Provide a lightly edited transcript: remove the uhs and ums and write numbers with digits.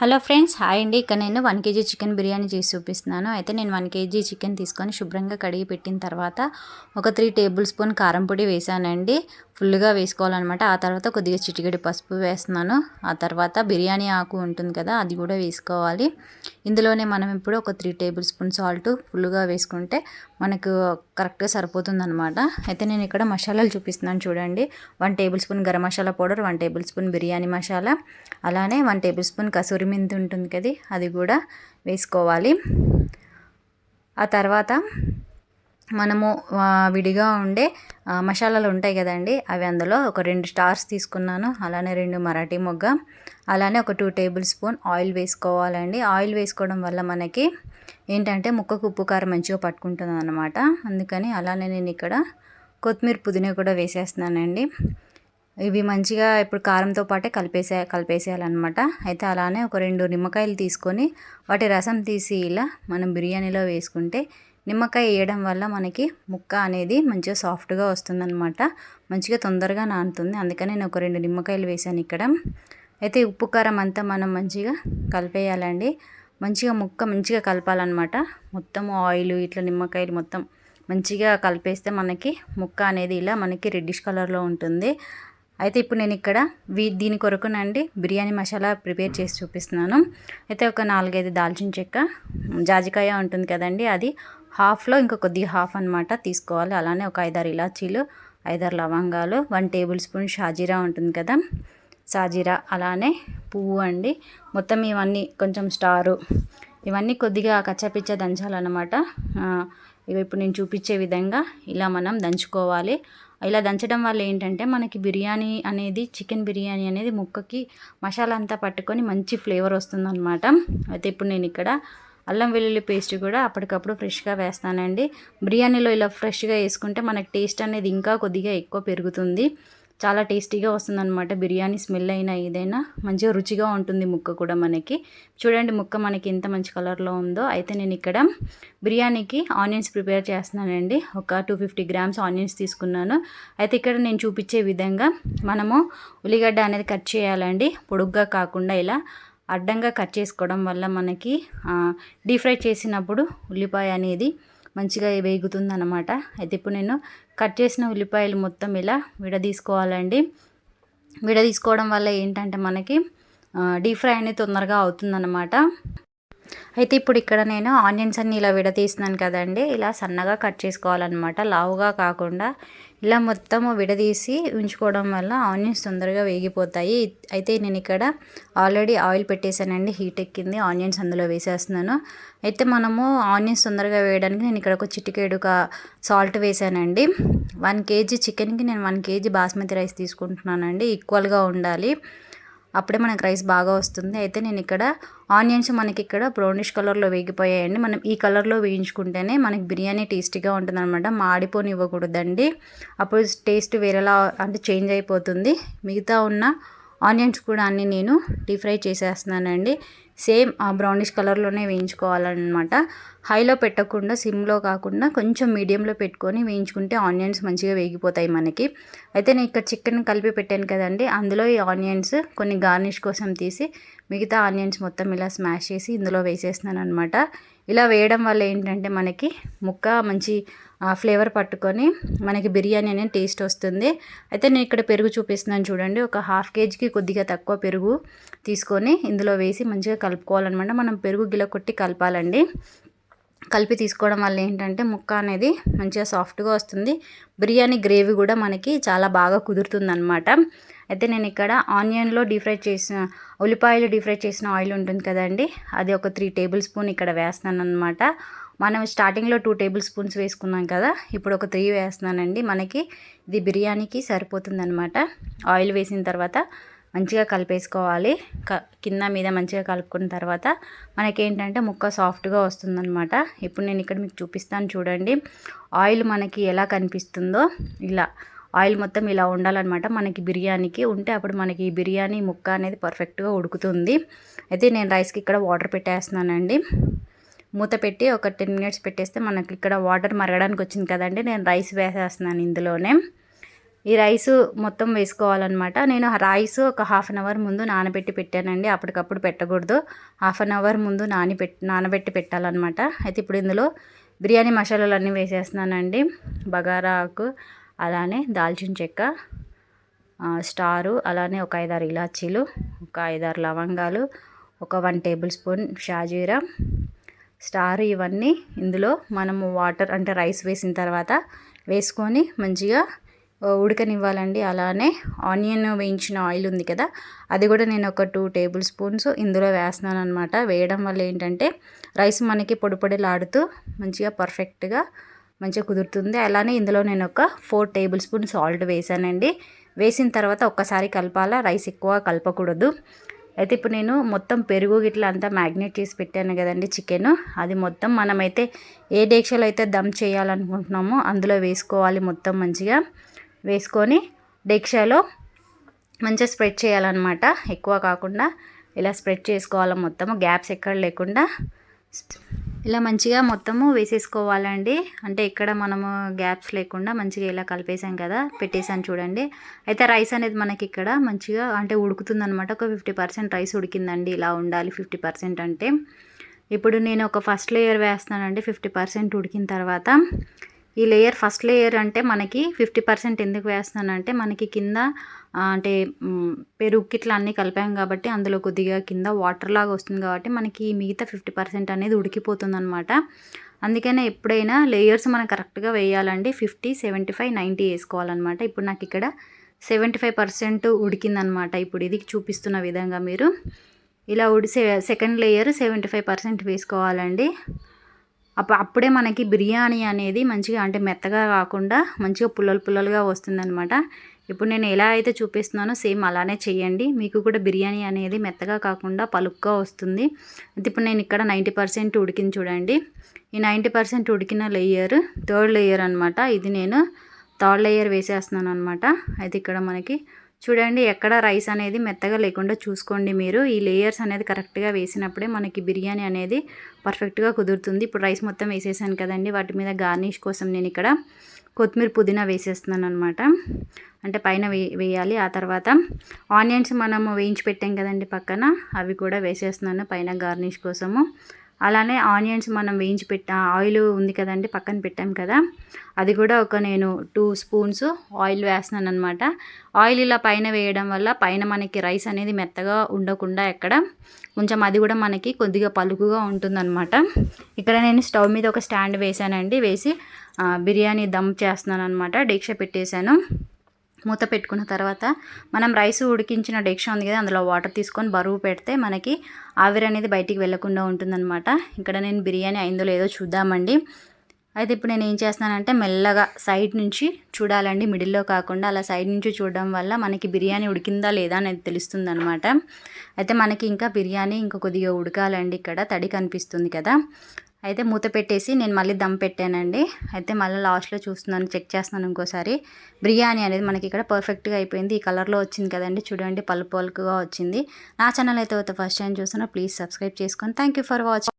Hello friends, hi అండి. ఇక్కడ నేను 1 కేజీ చికెన్ బిర్యానీ చేసి చూపిస్తున్నాను. అయితే నేను 1 కేజీ చికెన్ తీసుకొని శుభ్రంగా కడిగి పెట్టిన తర్వాత ఒక 3 టేబుల్ స్పూన్ కారం పొడి వేసానండి. ఫుల్గా వేసుకోవాలన్నమాట. ఆ తర్వాత కొద్దిగా చిటికెడు పసుపు వేస్తున్నాను. ఆ తర్వాత బిర్యానీ ఆకు ఉంటుంది కదా, అది కూడా వేసుకోవాలి. ఇందులోనే మనం ఇప్పుడు ఒక 3 టేబుల్ స్పూన్ సాల్ట్ ఫుల్గా వేసుకుంటే మనకు కరెక్ట్గా సరిపోతుంది అనమాట. అయితే నేను ఇక్కడ మసాలాలు చూపిస్తున్నాను చూడండి. 1 table spoon garam masala powder, 1 table spoon biryani masala, అలానే 1 టేబుల్ స్పూన్ కసూరి మెంతి ఉంటుంది కదా, అది కూడా వేసుకోవాలి. ఆ తర్వాత మనము విడిగా ఉండే మసాలాలు ఉంటాయి కదండి, అవి అందులో ఒక 2 స్టార్స్ తీసుకున్నాను, అలానే 2 మరాఠీ మొగ్గ, అలానే ఒక 2 టేబుల్ స్పూన్ ఆయిల్ వేసుకోవాలండి. ఆయిల్ వేసుకోవడం వల్ల మనకి ఏంటంటే ముక్కకు ఉప్పు కారం మంచిగా పట్టుకుంటుంది అన్నమాట. అందుకని అలానే నేను ఇక్కడ కొత్తిమీర పుదీనా కూడా వేసేస్తున్నానండి. ఇవి మంచిగా ఇప్పుడు కారంతో పాటే కలిపేసేయాలన్నమాట. అయితే అలానే ఒక 2 నిమ్మకాయలు తీసుకొని వాటి రసం తీసి ఇలా మనం బిర్యానీలో వేసుకుంటే, నిమ్మకాయ వేయడం వల్ల మనకి ముక్క అనేది మంచిగా సాఫ్ట్గా వస్తుందన్నమాట. మంచిగా తొందరగా నానుతుంది. అందుకని నేను ఒక 2 నిమ్మకాయలు వేసాను ఇక్కడ. అయితే ఉప్పు కారం అంతా మనం మంచిగా కలిపేయాలండి. మంచిగా కలపాలన్నమాట. మొత్తం ఆయిల్ ఇట్లా నిమ్మకాయలు మొత్తం మంచిగా కలిపేస్తే మనకి ముక్క అనేది ఇలా మనకి రెడ్డిష్ కలర్లో ఉంటుంది. అయితే ఇప్పుడు నేను ఇక్కడ దీని కొరకునండి బిర్యానీ మసాలా ప్రిపేర్ చేసి చూపిస్తున్నాను. అయితే ఒక 4-5 దాల్చిన చెక్క, జాజికాయ ఉంటుంది కదండి, అది హాఫ్లో ఇంకా కొద్దిగా హాఫ్ అనమాట తీసుకోవాలి. అలానే ఒక 5-6 ఇలాచీలు, 5-6 లవంగాలు, 1 టేబుల్ స్పూన్ షాజీరా ఉంటుంది కదా, సాజీరా, అలానే పువ్వు అండి. మొత్తం ఇవన్నీ కొంచెం స్టారు, ఇవన్నీ కొద్దిగా కచ్చాపిచ్చా దంచాలన్నమాట. ఇవి ఇప్పుడు నేను చూపించే విధంగా ఇలా మనం దంచుకోవాలి. ఇలా దంచడం వల్ల ఏంటంటే మనకి బిర్యానీ అనేది, చికెన్ బిర్యానీ అనేది ముక్కకి మసాలా అంతా పట్టుకొని మంచి ఫ్లేవర్ వస్తుందన్నమాట. అయితే ఇప్పుడు నేను ఇక్కడ అల్లం వెల్లుల్లి పేస్ట్ కూడా అప్పటికప్పుడు ఫ్రెష్గా వేస్తానండి. బిర్యానీలో ఇలా ఫ్రెష్గా వేసుకుంటే మనకి టేస్ట్ అనేది ఇంకా కొద్దిగా ఎక్కువ పెరుగుతుంది. చాలా టేస్టీగా వస్తుందన్నమాట. బిర్యానీ స్మెల్ అయినా ఏదైనా మంచిగా రుచిగా ఉంటుంది ముక్క కూడా మనకి. చూడండి ముక్క మనకి ఎంత మంచి కలర్లో ఉందో. అయితే నేను ఇక్కడ బిర్యానీకి ఆనియన్స్ ప్రిపేర్ చేస్తున్నానండి. ఒక 250 గ్రామ్స్ ఆనియన్స్ తీసుకున్నాను. అయితే ఇక్కడ నేను చూపించే విధంగా మనము ఉల్లిగడ్డ అనేది కట్ చేయాలండి. పొడుగ్గా కాకుండా ఇలా అడ్డంగా కట్ చేసుకోవడం వల్ల మనకి డీప్ ఫ్రై చేసినప్పుడు ఉల్లిపాయ అనేది మంచిగా వేగుతుంది అన్నమాట. అయితే ఇప్పుడు నేను కట్ చేసిన ఉల్లిపాయలు మొత్తం ఇలా విడదీసుకోవాలండి. విడదీసుకోవడం వల్ల ఏంటంటే మనకి డీప్ ఫ్రై అనేది తొందరగా అవుతుందన్నమాట. అయితే ఇప్పుడు ఇక్కడ నేను ఆనియన్స్ అన్ని ఇలా విడదీస్తున్నాను కదండి, ఇలా సన్నగా కట్ చేసుకోవాలన్నమాట. లావుగా కాకుండా ఇలా మొత్తము విడదీసి ఉంచుకోవడం వల్ల ఆనియన్స్ తొందరగా వేగిపోతాయి. అయితే నేను ఇక్కడ ఆల్రెడీ ఆయిల్ పెట్టేశానండి, హీట్ ఎక్కింది. ఆనియన్స్ అందులో వేసేస్తున్నాను. అయితే మనము ఆనియన్స్ తొందరగా వేయడానికి నేను ఇక్కడ ఒక చిటికెడు సాల్ట్ వేసానండి. 1 కేజీ చికెన్కి నేను 1 కేజీ బాస్మతి రైస్ తీసుకుంటున్నానండి. ఈక్వల్గా ఉండాలి, అప్పుడే మనకు రైస్ బాగా వస్తుంది. అయితే నేను ఇక్కడ ఆనియన్స్ మనకి ఇక్కడ బ్రౌనిష్ కలర్లో వేగిపోయాయండి. మనం ఈ కలర్లో వేయించుకుంటేనే మనకి బిర్యానీ టేస్టీగా ఉంటుంది అనమాట. మాడిపోనివ్వకూడదండి, అప్పుడు టేస్ట్ వేరేలా అంటే చేంజ్ అయిపోతుంది. మిగతా ఉన్న ఆనియన్స్ కూడా అన్నీ నేను డీప్ ఫ్రై చేసేస్తున్నానండి. సేమ్ ఆ బ్రౌనిష్ కలర్లోనే వేయించుకోవాలన్నమాట. హైలో పెట్టకుండా, సిమ్లో కాకుండా కొంచెం మీడియంలో పెట్టుకొని వేయించుకుంటే ఆనియన్స్ మంచిగా వేగిపోతాయి మనకి. అయితే నేను ఇక్కడ చికెన్ కలిపి పెట్టాను కదండి, అందులో ఈ ఆనియన్స్ కొన్ని గార్నిష్ కోసం తీసి మిగతా ఆనియన్స్ మొత్తం ఇలా స్మాష్ చేసి ఇందులో వేసేస్తున్నాను అనమాట. ఇలా వేయడం వల్ల ఏంటంటే మనకి ముక్క మంచి ఫ్లేవర్ పట్టుకొని మనకి బిర్యానీ అనేది టేస్ట్ వస్తుంది. అయితే నేను ఇక్కడ పెరుగు చూపిస్తున్నాను చూడండి. ఒక 1/2 కేజీకి కొద్దిగా తక్కువ పెరుగు తీసుకొని ఇందులో వేసి మంచిగా కలుపుకోవాలన్నమాట. మనం పెరుగు గిలకొట్టి కలపాలండి. కలిపి తీసుకోవడం వల్ల ఏంటంటే ముక్క అనేది మంచిగా సాఫ్ట్గా వస్తుంది. బిర్యానీ గ్రేవీ కూడా మనకి చాలా బాగా కుదురుతుంది అనమాట. అయితే నేను ఇక్కడ ఆనియన్లో డీప్ ఫ్రై చేసిన ఉల్లిపాయలు డీప్ ఫ్రై చేసిన ఆయిల్ ఉంటుంది కదండి, అది ఒక 3 టేబుల్ స్పూన్ ఇక్కడ వేస్తున్నాను అనమాట. మనం స్టార్టింగ్లో 2 టేబుల్ స్పూన్స్ వేసుకున్నాం కదా, ఇప్పుడు ఒక 3 వేస్తున్నానండి. మనకి ఇది బిర్యానీకి సరిపోతుంది అనమాట. ఆయిల్ వేసిన తర్వాత మంచిగా కలిపేసుకోవాలి. కింద మీద మంచిగా కలుపుకున్న తర్వాత మనకేంటంటే ముక్క సాఫ్ట్గా వస్తుందన్నమాట. ఇప్పుడు నేను ఇక్కడ మీకు చూపిస్తాను చూడండి. ఆయిల్ మనకి ఎలా కనిపిస్తుందో ఇలా ఆయిల్ మొత్తం ఇలా ఉండాలన్నమాట మనకి బిర్యానీకి. ఉంటే అప్పుడు మనకి ఈ బిర్యానీ ముక్క అనేది పర్ఫెక్ట్గా ఉడుకుతుంది. అయితే నేను రైస్కి ఇక్కడ వాటర్ పెట్టేస్తున్నానండి. మూత పెట్టి ఒక 10 మినిట్స్ పెట్టేస్తే మనకి ఇక్కడ వాటర్ మరగడానికి వచ్చింది కదండి. నేను రైస్ వేసేస్తున్నాను ఇందులోనే. ఈ రైస్ మొత్తం వేసుకోవాలన్నమాట. నేను రైస్ ఒక హాఫ్ అన్ అవర్ ముందు నానబెట్టి పెట్టానండి. అప్పటికప్పుడు పెట్టకూడదు, హాఫ్ అన్ అవర్ ముందు నానబెట్టి పెట్టాలన్నమాట. అయితే ఇప్పుడు ఇందులో బిర్యానీ మసాలాలన్నీ వేసేస్తున్నానండి. బగారా ఆకు, అలానే దాల్చిన చెక్క, స్టారు, అలానే ఒక 5-6 ఇలాచీలు, ఒక 5-6 లవంగాలు, ఒక 1 టేబుల్ స్పూన్ షాజీరా, స్టార్, ఇవన్నీ ఇందులో మనము వాటర్ అంటే రైస్ వేసిన తర్వాత వేసుకొని మంచిగా ఉడకనివ్వాలండి. అలానే ఆనియన్ వేయించిన ఆయిల్ ఉంది కదా, అది కూడా నేను ఒక 2 టేబుల్ స్పూన్స్ ఇందులో వేస్తున్నాను అనమాట. వేయడం వల్ల ఏంటంటే రైస్ మనకి పొడి పొడిలాడుతూ మంచిగా పర్ఫెక్ట్గా మంచిగా కుదురుతుంది. అలానే ఇందులో నేను ఒక 4 టేబుల్ స్పూన్ సాల్ట్ వేసానండి. వేసిన తర్వాత ఒక్కసారి కలపాలా, రైస్ ఎక్కువ కలపకూడదు. అయితే ఇప్పుడు నేను మొత్తం పెరుగు గిట్లా అంతా మ్యాగ్నేట్ చేసి పెట్టాను కదండి చికెన్, అది మొత్తం మనమైతే ఏ డేక్షలో అయితే దమ్ చేయాలనుకుంటున్నామో అందులో వేసుకోవాలి. మొత్తం మంచిగా వేసుకొని డేక్షలో మంచిగా స్ప్రెడ్ చేయాలన్నమాట. ఎక్కువ కాకుండా ఇలా స్ప్రెడ్ చేసుకోవాలి, మొత్తము గ్యాప్స్ ఎక్కడ లేకుండా ఇలా మంచిగా మొత్తము వేసేసుకోవాలండి. అంటే ఇక్కడ మనము గ్యాప్స్ లేకుండా మంచిగా ఇలా కలిపేసాం కదా, పెట్టేసాను చూడండి. అయితే రైస్ అనేది మనకి ఇక్కడ మంచిగా అంటే ఉడుకుతుందనమాట. ఒక 50% రైస్ ఉడికిందండి, ఇలా ఉండాలి 50% అంటే. ఇప్పుడు నేను ఒక ఫస్ట్ లేయర్ వేస్తున్నానండి. 50% ఉడికిన తర్వాత ఈ లేయర్, ఫస్ట్ లేయర్ అంటే మనకి 50% ఎందుకు వేస్తున్నానంటే మనకి కింద అంటే పెరుగు ఇట్లా అన్నీ కలిపాం కాబట్టి అందులో కొద్దిగా కింద వాటర్ లాగా వస్తుంది కాబట్టి మనకి మిగతా 50% అనేది ఉడికిపోతుంది అనమాట. అందుకనే ఎప్పుడైనా లేయర్స్ మనం కరెక్ట్గా వేయాలండి. 50, 75, 90 వేసుకోవాలన్నమాట. ఇప్పుడు నాకు ఇక్కడ 75% ఉడికిందనమాట. ఇప్పుడు ఇది చూపిస్తున్న విధంగా మీరు ఇలా సెకండ్ లేయర్ 75% వేసుకోవాలండి. అప్పుడే మనకి బిర్యానీ అనేది మంచిగా అంటే మెత్తగా కాకుండా మంచిగా పుల్లలుగా వస్తుందన్నమాట. ఇప్పుడు నేను ఎలా అయితే చూపిస్తున్నానో సేమ్ అలానే చేయండి, మీకు కూడా బిర్యానీ అనేది మెత్తగా కాకుండా పలుగ్గా వస్తుంది. అయితే ఇప్పుడు నేను ఇక్కడ 90% ఉడికింది చూడండి. ఈ 90% ఉడికిన లేయర్ థర్డ్ లేయర్ అనమాట. ఇది నేను థర్డ్ లేయర్ వేసేస్తున్నాను అనమాట. అయితే ఇక్కడ మనకి చూడండి ఎక్కడ రైస్ అనేది మెత్తగా లేకుండా చూసుకోండి మీరు. ఈ లేయర్స్ అనేది కరెక్ట్గా వేసినప్పుడే మనకి బిర్యానీ అనేది పర్ఫెక్ట్గా కుదురుతుంది. ఇప్పుడు రైస్ మొత్తం వేసేసాను కదండి, వాటి మీద గార్నిష్ కోసం నేను ఇక్కడ కొత్తిమీర, పుదీనా వేసేస్తున్నాను అనమాట. అంటే పైన వేయాలి. ఆ తర్వాత ఆనియన్స్ మనము వేయించి పెట్టాం కదండి పక్కన, అవి కూడా వేసేస్తున్నాను పైన గార్నిష్ కోసము. అలానే ఆనియన్స్ మనం వేయించి ఆయిల్ ఉంది కదండి పక్కన పెట్టాం కదా, అది కూడా నేను 2 స్పూన్స్ ఆయిల్ వేస్తున్నాను అనమాట. ఆయిల్ ఇలా పైన వేయడం వల్ల పైన మనకి రైస్ అనేది మెత్తగా ఉండకుండా ఎక్కడ కొంచెం అది కూడా మనకి కొద్దిగా పలుకుగా ఉంటుందన్నమాట. ఇక్కడ నేను స్టవ్ మీద ఒక స్టాండ్ వేసానండి. వేసి బిర్యానీ దమ్ చేస్తున్నాను అనమాట. డేక్ష పెట్టేశాను. మూత పెట్టుకున్న తర్వాత మనం రైస్ ఉడికించిన డేక్షా ఉంది కదా, అందులో వాటర్ తీసుకొని బరువు పెడితే మనకి ఆవిరి అనేది బయటికి వెళ్ళకుండా ఉంటుందన్నమాట. ఇక్కడ నేను బిర్యానీ అయిందో లేదో చూద్దామండి. అయితే ఇప్పుడు నేను ఏం చేస్తున్నానంటే మెల్లగా సైడ్ నుంచి చూడాలండి, మిడిల్లో కాకుండా అలా సైడ్ నుంచి చూడడం వల్ల మనకి బిర్యానీ ఉడికిందా లేదా అనేది తెలుస్తుంది అనమాట. అయితే మనకి ఇంకా బిర్యానీ ఇంకా కొద్దిగా ఉడకాలండి. ఇక్కడ తడి కనిపిస్తుంది కదా, అయితే మూత పెట్టేసి నేను మళ్ళీ దమ్ పెట్టానండి. అయితే మళ్ళీ లాస్ట్లో చూస్తున్నాను, చెక్ చేస్తున్నాను ఇంకోసారి. బిర్యానీ అనేది మనకి ఇక్కడ పర్ఫెక్ట్గా అయిపోయింది. ఈ కలర్లో వచ్చింది కదండి చూడండి, పలుకుగా వచ్చింది. నా ఛానల్ అయితే ఫస్ట్ టైం చూస్తున్నా, ప్లీజ్ సబ్స్క్రైబ్ చేసుకొని. Thank you for watching.